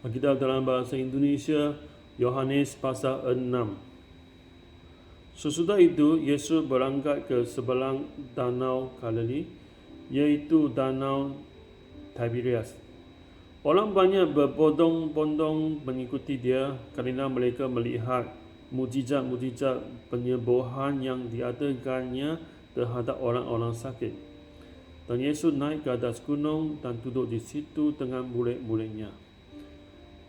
Alkitab dalam bahasa Indonesia, Yohanes pasal 6. Sesudah itu, Yesus berangkat ke sebelah danau Galili, iaitu danau Tiberias. Orang banyak berbondong-bondong mengikuti dia kerana mereka melihat mujizat-mujizat penyembuhan yang diadakannya terhadap orang-orang sakit. Dan Yesus naik ke atas gunung dan duduk di situ dengan murid-muridnya.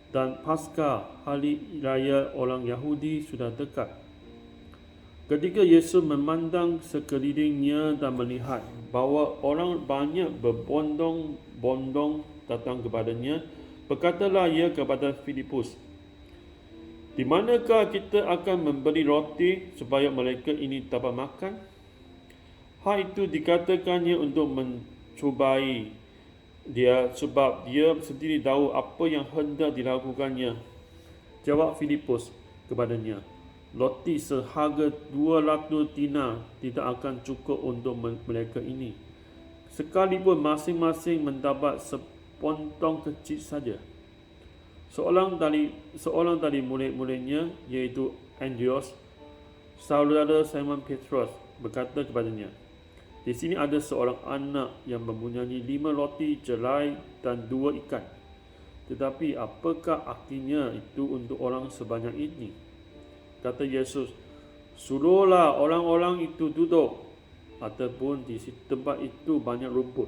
Dan Paskah, hari raya orang Yahudi, sudah dekat. Ketika Yesus memandang sekelilingnya dan melihat bahawa orang banyak berbondong-bondong datang kepadanya, berkatalah ia kepada Filipus, "Di manakah kita akan membeli roti supaya mereka ini dapat makan?" Hal itu dikatakannya untuk mencubai dia sebab dia sendiri tahu apa yang hendak dilakukannya. Jawab Filipus kepadanya, "Roti seharga 200 dinar tidak akan cukup untuk mereka ini, sekalipun masing-masing mendapat sepontong kecil saja." Seorang dari murid-muridnya, iaitu Andreas, saudara Simon Petrus, berkata kepadanya, "Di sini ada seorang anak yang mempunyai 5 roti jelai dan 2 ikan. Tetapi apakah artinya itu untuk orang sebanyak ini?" Kata Yesus, "Suruhlah orang-orang itu duduk." Ataupun di tempat itu banyak rumput.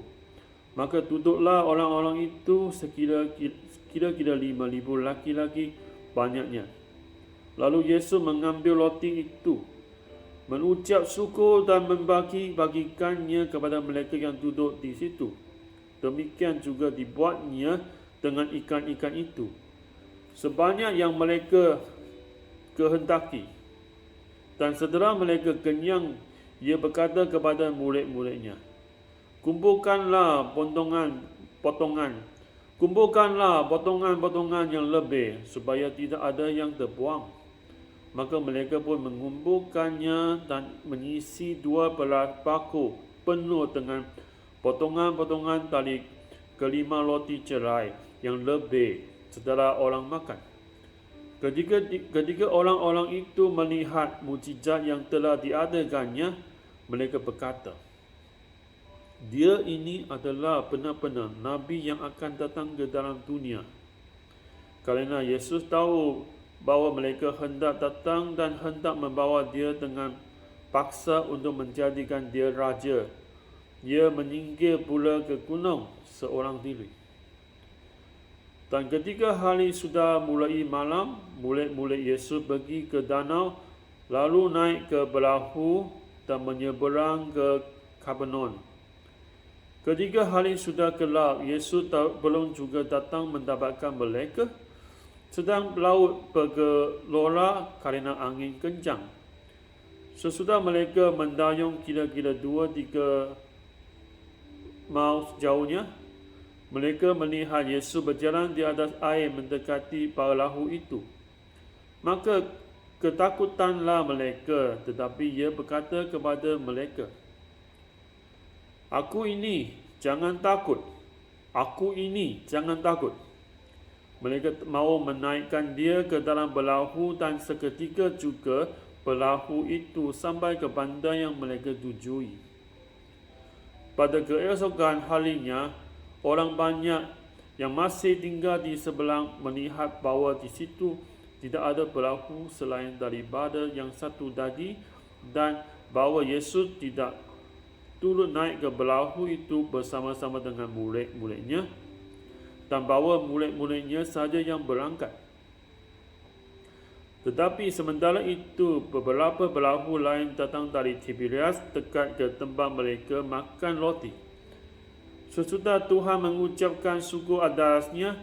Maka duduklah orang-orang itu kira-kira 5,000 laki-laki banyaknya. Lalu Yesus mengambil roti itu, mengucap syukur dan membagi-bagikannya kepada mereka yang duduk di situ. Demikian juga dibuatnya dengan ikan-ikan itu, sebanyak yang mereka kehendaki. Dan setelah mereka kenyang, ia berkata kepada murid-muridnya, Kumpulkanlah potongan-potongan yang lebih, supaya tidak ada yang terbuang." Maka mereka pun mengumpulkannya dan mengisi 12 paku penuh dengan potongan-potongan tali kelima roti cerai yang lebih setelah orang makan. Ketika orang-orang itu melihat mujizat yang telah diadakannya, mereka berkata, "Dia ini adalah benar-benar Nabi yang akan datang ke dalam dunia." Kerana Yesus tahu bahawa mereka hendak datang dan hendak membawa dia dengan paksa untuk menjadikan dia raja, ia menyingkir pula ke gunung seorang diri. Dan ketika hari sudah mulai malam, murid-murid Yesus pergi ke danau, lalu naik ke perahu dan menyeberang ke Kapernaum. Ketika hari sudah gelap, Yesus belum juga datang mendapatkan mereka, sedang laut bergelora kerana angin kencang. Sesudah mereka mendayung kira-kira 2-3 mil jauhnya, mereka melihat Yesus berjalan di atas air mendekati perahu itu. Maka ketakutanlah mereka, tetapi ia berkata kepada mereka, Aku ini, jangan takut. Mereka mahu menaikkan dia ke dalam perahu dan seketika juga perahu itu sampai ke bandar yang mereka tujui. Pada keesokan harinya, orang banyak yang masih tinggal di sebelah melihat bahawa di situ tidak ada perahu selain daripada yang satu tadi, dan bahawa Yesus tidak turun naik ke perahu itu bersama-sama dengan murid-muridnya, dan bahawa murid-muridnya sahaja yang berangkat. Tetapi sementara itu, beberapa perahu lain datang dari Tiberias dekat ke tempat mereka makan roti. Sesudah Tuhan mengucapkan syukur atasnya,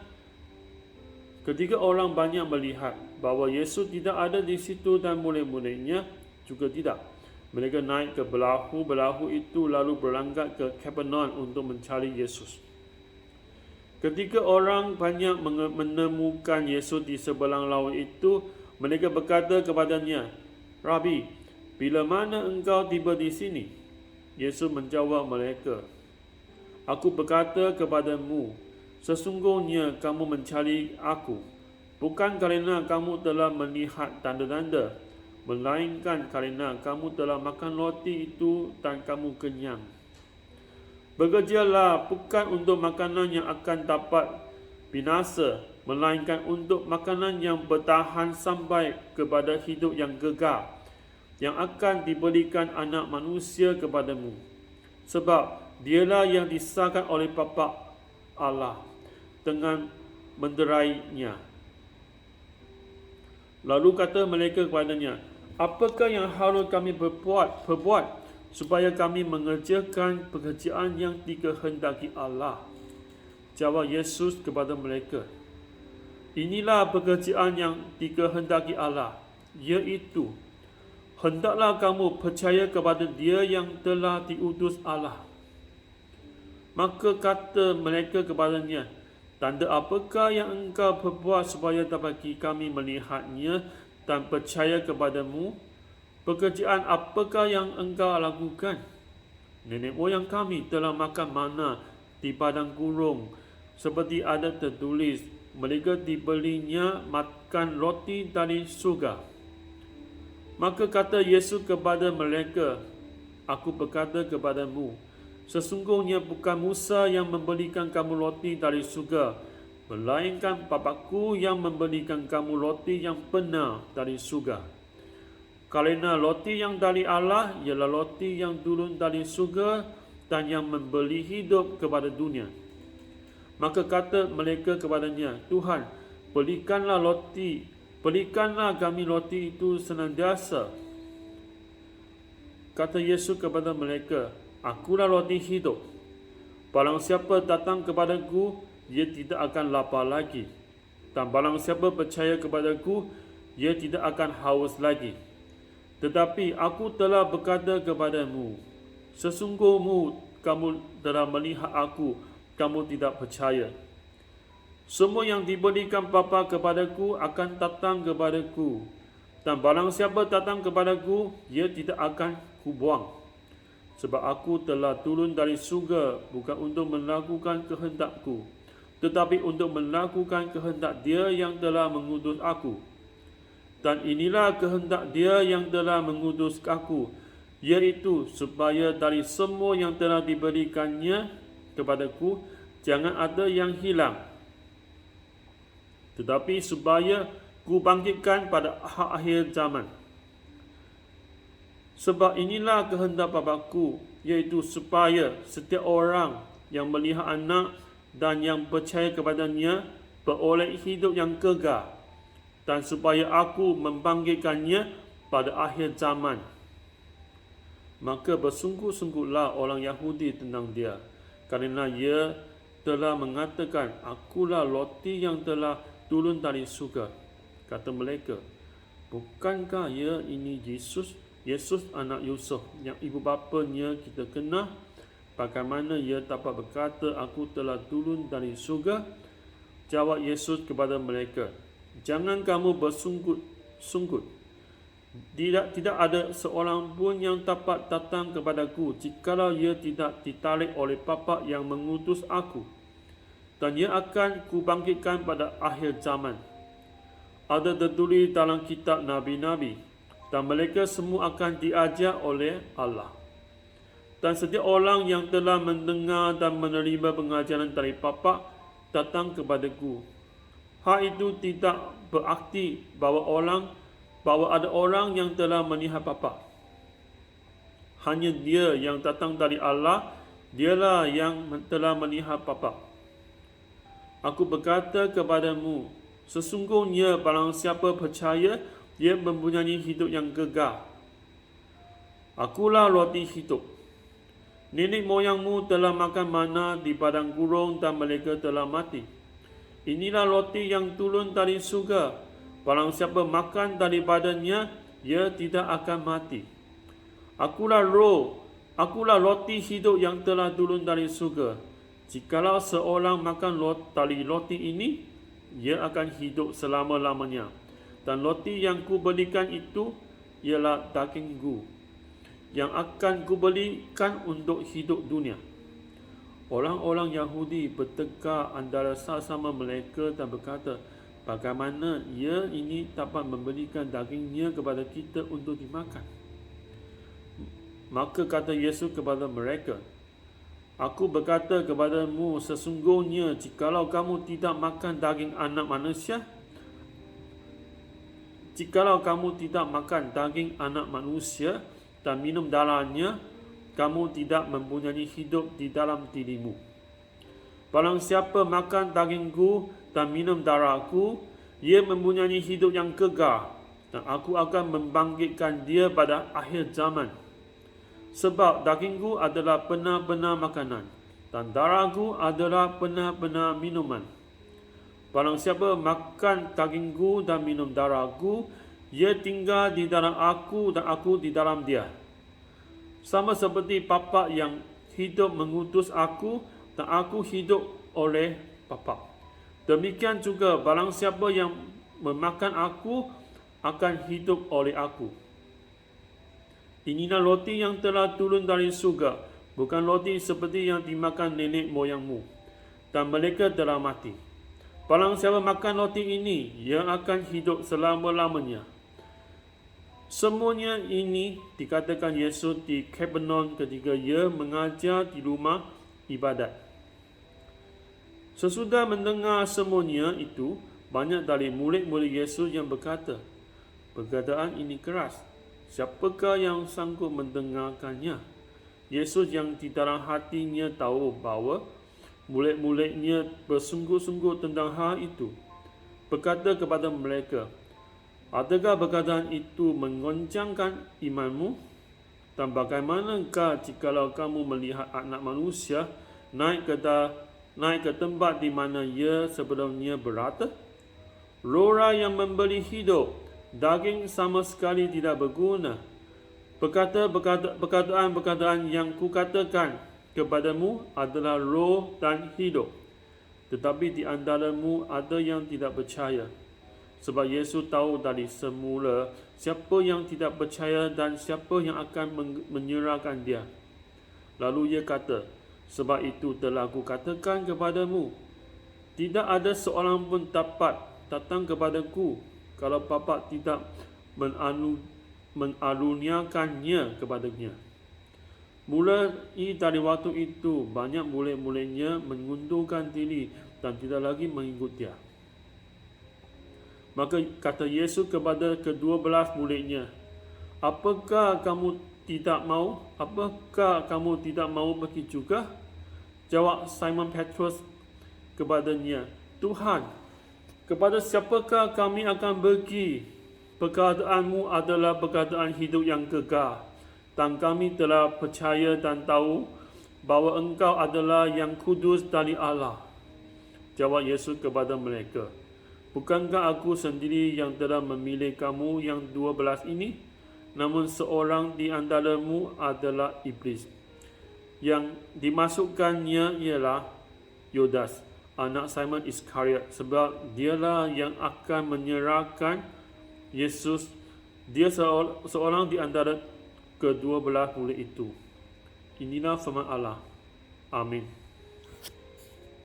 ketika orang banyak melihat bahawa Yesus tidak ada di situ dan murid-muridnya juga tidak, mereka naik ke perahu itu lalu berangkat ke Kapernaum untuk mencari Yesus. Ketika orang banyak menemukan Yesus di sebelah laut itu, mereka berkata kepadanya, "Rabi, bila mana engkau tiba di sini?" Yesus menjawab mereka, "Aku berkata kepadamu, Sesungguhnya kamu mencari aku, bukan kerana kamu telah melihat tanda-tanda, melainkan kerana kamu telah makan roti itu dan kamu kenyang. Bekerjalah bukan untuk makanan yang akan dapat binasa, melainkan untuk makanan yang bertahan sampai kepada hidup yang kekal, yang akan diberikan anak manusia kepadamu. Sebab dialah yang disahkan oleh Bapa Allah dengan menderainya. Lalu kata mereka kepadanya, apakah yang harus kami perbuat supaya kami mengerjakan pekerjaan yang dikehendaki Allah? Jawab Yesus kepada mereka, inilah pekerjaan yang dikehendaki Allah, iaitu hendaklah kamu percaya kepada Dia yang telah diutus Allah. Maka kata mereka kepadanya, tanda apakah yang engkau perbuat supaya dapat kami melihatnya dan percaya kepadamu? Pekerjaan apakah yang engkau lakukan? Nenek moyang kami telah makan mana di padang gurun, seperti ada tertulis, mereka diberinya makan roti dari surga. Maka kata Yesus kepada mereka, aku berkata kepadamu, sesungguhnya bukan Musa yang memberikan kamu roti dari surga, melainkan Bapa-Ku yang memberikan kamu roti yang benar dari surga. Kerana roti yang dari Allah ialah roti yang turun dari surga dan yang memberi hidup kepada dunia. Maka kata mereka kepadanya, Tuhan, berikanlah kami roti itu senantiasa. Kata Yesus kepada mereka, akulah roti hidup. Barang siapa datang kepadaku, ia tidak akan lapar lagi. Dan barang siapa percaya kepadaku, ia tidak akan haus lagi. Tetapi aku telah berkata kepadamu, sesungguhnya kamu telah melihat aku, kamu tidak percaya. Semua yang diberikan Bapa kepadaku akan datang kepadaku. Dan barang siapa datang kepadaku, ia tidak akan kubuang. Sebab aku telah turun dari surga bukan untuk melakukan kehendakku, tetapi untuk melakukan kehendak Dia yang telah mengutus aku. Dan inilah kehendak Dia yang telah mengutus aku, iaitu supaya dari semua yang telah diberikannya kepadaku, jangan ada yang hilang, tetapi supaya ku bangkitkan pada akhir zaman. Sebab inilah kehendak Bapa-Ku, iaitu supaya setiap orang yang melihat anak dan yang percaya kepadanya beroleh hidup yang kekal, dan supaya aku membangkitkannya pada akhir zaman. Maka bersungguh-sungguhlah orang Yahudi tentang Dia, kerana Ia telah mengatakan, akulah roti yang telah turun dari surga. Kata mereka, bukankah Ia ini Yesus anak Yusuf, yang ibu bapanya kita kenal? Bagaimana Ia dapat berkata, aku telah turun dari surga? Jawab Yesus kepada mereka, jangan kamu bersunggut-sunggut. Tidak ada seorang pun yang dapat datang kepadaku jikalau ia tidak ditarik oleh Bapa yang mengutus aku, dan ia akan kubangkitkan pada akhir zaman. Ada tertulis dalam kitab Nabi-Nabi, dan mereka semua akan diajar oleh Allah. Dan setiap orang yang telah mendengar dan menerima pengajaran dari Bapa datang kepadaku. Hal itu tidak berarti bahawa ada orang yang telah melihat Bapa. Hanya Dia yang datang dari Allah, Dialah yang telah melihat Bapa. Aku berkata kepadamu, sesungguhnya barang siapa percaya, ia mempunyai hidup yang kekal. Akulah roti hidup. Nenek moyangmu telah makan mana di padang gurun dan mereka telah mati. Inilah roti yang turun dari surga. Barang siapa makan daripadanya, ia tidak akan mati. Akulah roti hidup yang telah turun dari surga. Jikalau seorang makan dari roti ini, ia akan hidup selama-lamanya. Dan roti yang kuberikan itu ialah dagingku, yang akan kuberikan untuk hidup dunia. Orang-orang Yahudi bertengkar antara sama mereka dan berkata, bagaimana ia ini dapat memberikan dagingnya kepada kita untuk dimakan? Maka kata Yesus kepada mereka, Aku berkata kepadamu, sesungguhnya jikalau kamu tidak makan daging anak manusia, dan minum darahnya, kamu tidak mempunyai hidup di dalam dirimu. Barang siapa makan dagingku dan minum darahku, ia mempunyai hidup yang kekal, dan aku akan membangkitkan dia pada akhir zaman. Sebab dagingku adalah benar-benar makanan, dan darahku adalah benar-benar minuman. Barang siapa makan dagingku dan minum darahku, ia tinggal di dalam aku dan aku di dalam dia. Sama seperti Bapa yang hidup mengutus aku, dan aku hidup oleh Bapa. Demikian juga barang siapa yang memakan aku akan hidup oleh aku. Inilah roti yang telah turun dari surga, bukan roti seperti yang dimakan nenek moyangmu, dan mereka telah mati. Barang siapa makan roti ini, ia akan hidup selama-lamanya. Semuanya ini dikatakan Yesus di Kapernaum ketika ia mengajar di rumah ibadat. Sesudah mendengar semuanya itu, banyak dari murid-murid Yesus yang berkata, perkataan ini keras, siapakah yang sanggup mendengarkannya? Yesus yang di dalam hatinya tahu bahawa murid-muridnya bersungguh-sungguh tentang hal itu, berkata kepada mereka, adakah perkataan itu menggoncangkan imanmu? Dan bagaimanakah jikalau kamu melihat anak manusia naik ke tempat di mana ia sebelumnya berada? Roh yang memberi hidup, daging sama sekali tidak berguna. Perkataan-perkataan yang kukatakan kepadamu adalah roh dan hidup. Tetapi di antaramu ada yang tidak percaya. Sebab Yesus tahu dari semula siapa yang tidak percaya dan siapa yang akan menyerahkan dia. Lalu ia kata, sebab itu telah kukatakan kepadamu, tidak ada seorang pun dapat datang kepadaku kalau Bapa tidak mengaruniakannya kepadanya. Mulai dari waktu itu, banyak murid-muridnya mengundurkan diri dan tidak lagi mengikut dia. Maka kata Yesus kepada ke-12 muridnya, Apakah kamu tidak mau pergi juga? Jawab Simon Petrus kepadanya, Tuhan, kepada siapakah kami akan pergi? Perkataanmu adalah perkataan hidup yang kekal, dan kami telah percaya dan tahu bahawa Engkau adalah yang kudus dari Allah. Jawab Yesus kepada mereka, bukankah aku sendiri yang telah memilih kamu yang 12 ini? Namun seorang di antaramu adalah iblis. Yang dimasukkannya ialah Yudas, anak Simon Iskariot, sebab dialah yang akan menyerahkan Yesus. Dia seorang di antara ke-12 murid itu. Inilah firman Allah. Amin.